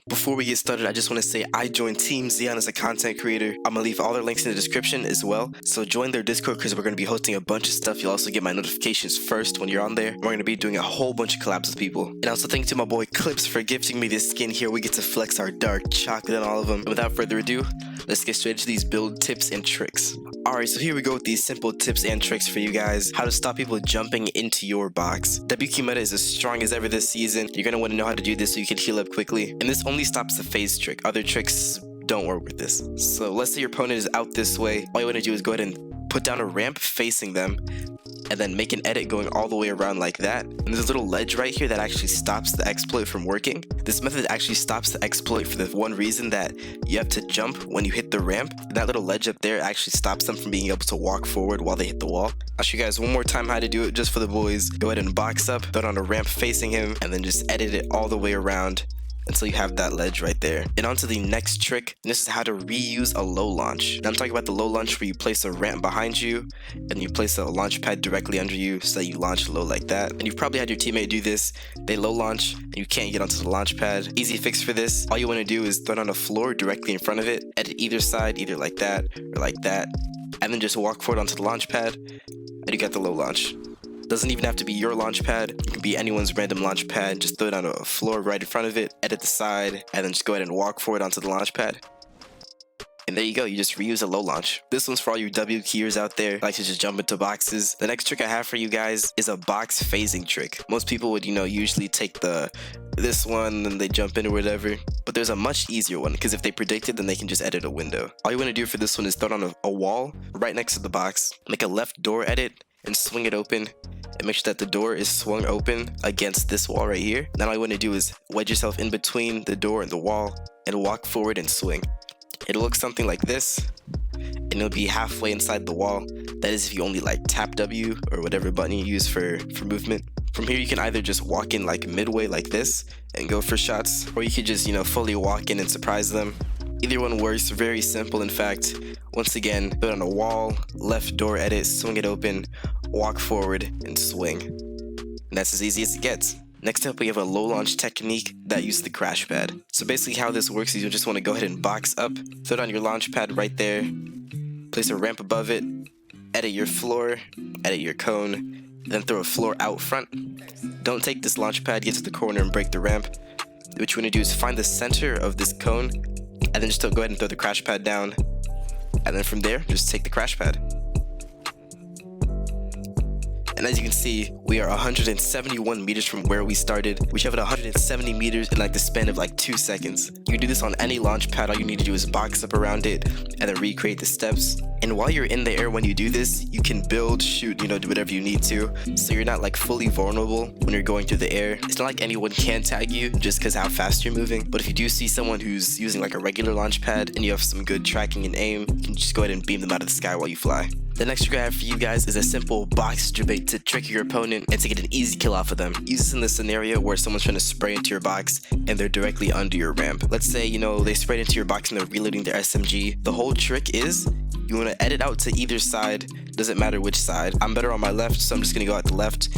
Before we get started, I just want to say I joined Team Xeon as a content creator. I'm gonna leave all their links in the description as well. So join their Discord because we're gonna be hosting a bunch of stuff. You'll also get my notifications first when you're on there. We're gonna be doing a whole bunch of collabs with people. And also thank you to my boy Clips for gifting me this skin here. We get to flex our dark chocolate on all of them. And without further ado, let's get straight into these build tips and tricks. Alright, so here we go with these simple tips and tricks for you guys. How to stop people jumping into your box. WQ meta is as strong as ever this season. You're gonna want to know how to do this so you can heal up quickly. And this only stops the phase trick. Other tricks don't work with this. So let's say your opponent is out this way. All you want to do is go ahead and put down a ramp facing them, and then make an edit going all the way around like that. And there's a little ledge right here that actually stops the exploit from working. This method actually stops the exploit for the one reason that you have to jump when you hit the ramp. That little ledge up there actually stops them from being able to walk forward while they hit the wall. I'll show you guys one more time how to do it just for the boys. Go ahead and box up, throw it on a ramp facing him, and then just edit it all the way around until you have that ledge right there. And on to the next trick. This is how to reuse a low launch. Now I'm talking about the low launch where you place a ramp behind you and you place a launch pad directly under you so that you launch low like that. And you've probably had your teammate do this. They low launch and you can't get onto the launch pad. Easy fix for this. All you want to do is throw it on the floor directly in front of it. Edit either side, either like that or like that. And then just walk forward onto the launch pad and you got the low launch. Doesn't even have to be your launch pad. It can be anyone's random launch pad. Just throw it on a floor right in front of it, edit the side, and then just go ahead and walk forward onto the launch pad. And there you go, you just reuse a low launch. This one's for all you W keyers out there like to just jump into boxes. The next trick I have for you guys is a box phasing trick. Most people would, usually take this one and they jump in or whatever. But there's a much easier one because if they predict it, then they can just edit a window. All you want to do for this one is throw it on a wall right next to the box. Make a left door edit and swing it open. And make sure that the door is swung open against this wall right here. Now all you want to do is wedge yourself in between the door and the wall and walk forward and swing. It'll look something like this, and it'll be halfway inside the wall. That is if you only like tap W or whatever button you use for movement. From here you can either just walk in like midway like this and go for shots, or you could just fully walk in and surprise them. Either one works, very simple in fact. Once again, put it on a wall, left door edit, swing it open, walk forward, and swing. And that's as easy as it gets. Next up, we have a low launch technique that uses the crash pad. So basically how this works is you just want to go ahead and box up, throw it on your launch pad right there, place a ramp above it, edit your floor, edit your cone, then throw a floor out front. Don't take this launch pad, get to the corner and break the ramp. What you want to do is find the center of this cone, and then just go ahead and throw the crash pad down. And then from there, just take the crash pad. And as you can see, we are 171 meters from where we started. We traveled 170 meters in like the span of like 2 seconds. You can do this on any launch pad. All you need to do is box up around it and then recreate the steps. And while you're in the air when you do this, you can build, shoot, do whatever you need to. So you're not like fully vulnerable when you're going through the air. It's not like anyone can tag you just because how fast you're moving. But if you do see someone who's using like a regular launch pad and you have some good tracking and aim, you can just go ahead and beam them out of the sky while you fly. The next trick I have for you guys is a simple box debate to trick your opponent and to get an easy kill off of them. Use this in the scenario where someone's trying to spray into your box and they're directly under your ramp. Let's say, they sprayed into your box and they're reloading their SMG. The whole trick is you want to edit out to either side. Doesn't matter which side. I'm better on my left, so I'm just going to go out the left.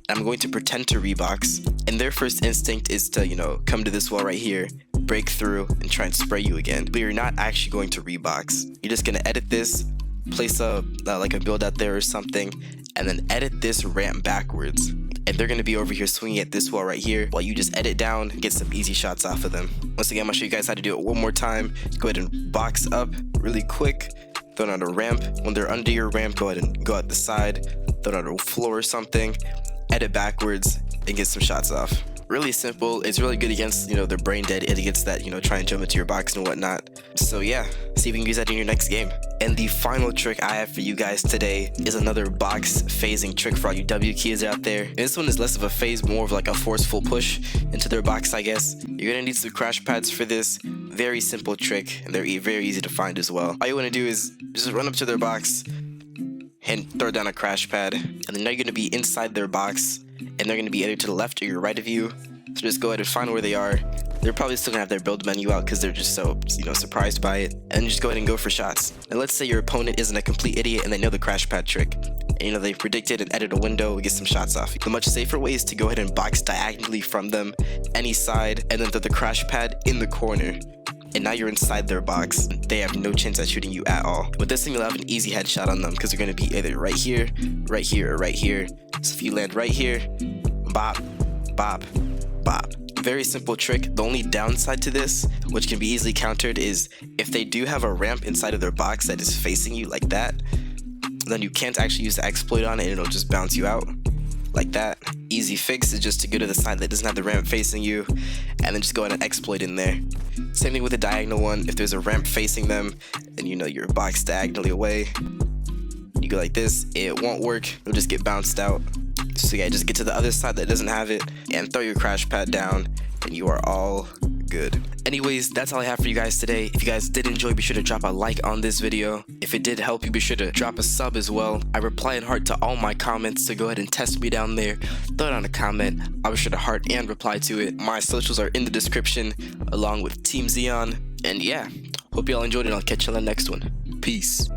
I'm going to pretend to rebox. And their first instinct is to, come to this wall right here, break through, and try and spray you again. But you're not actually going to rebox. You're just going to edit this, place like a build out there or something, and then edit this ramp backwards. And they're going to be over here swinging at this wall right here while you just edit down and get some easy shots off of them. Once again, I'm going to show you guys how to do it one more time. Go ahead and box up really quick, throw it on a ramp. When they're under your ramp, go ahead and go out the side, throw it on a floor or something, edit backwards, and get some shots off. Really simple. It's really good against, their brain dead idiots that, try and jump into your box and whatnot. So yeah, see if you can use that in your next game. And the final trick I have for you guys today is another box phasing trick for all you W keys out there. And this one is less of a phase, more of like a forceful push into their box, I guess. You're gonna need some crash pads for this. Very simple trick, and they're very easy to find as well. All you wanna do is just run up to their box and throw down a crash pad. And then now you're gonna be inside their box, and they're going to be either to the left or your right of you. So just go ahead and find where they are. They're probably still going to have their build menu out because they're just so, surprised by it. And just go ahead and go for shots. And let's say your opponent isn't a complete idiot and they know the crash pad trick. and they predict it and edit a window, get some shots off. The much safer way is to go ahead and box diagonally from them, any side, and then throw the crash pad in the corner. And now you're inside their box. They have no chance at shooting you at all. With this thing, you'll have an easy headshot on them because they're going to be either right here, or right here. So if you land right here, bop, bop, bop. Very simple trick. The only downside to this, which can be easily countered, is if they do have a ramp inside of their box that is facing you like that, then you can't actually use the exploit on it and it'll just bounce you out like that. Easy fix is just to go to the side that doesn't have the ramp facing you and then just go ahead and exploit in there. Same thing with the diagonal one. If there's a ramp facing them and you're boxed diagonally away, you go like this, it won't work, it'll just get bounced out. So yeah, just get to the other side that doesn't have it and throw your crash pad down and you are all good. Anyways, that's all I have for you guys today. If you guys did enjoy, be sure to drop a like on this video. If it did help you, be sure to drop a sub as well. I reply in heart to all my comments, so go ahead and test me down there. Throw it on a comment. I'll be sure to heart and reply to it. My socials are in the description along with Team Xeon. And yeah, hope y'all enjoyed it. I'll catch you on the next one. Peace.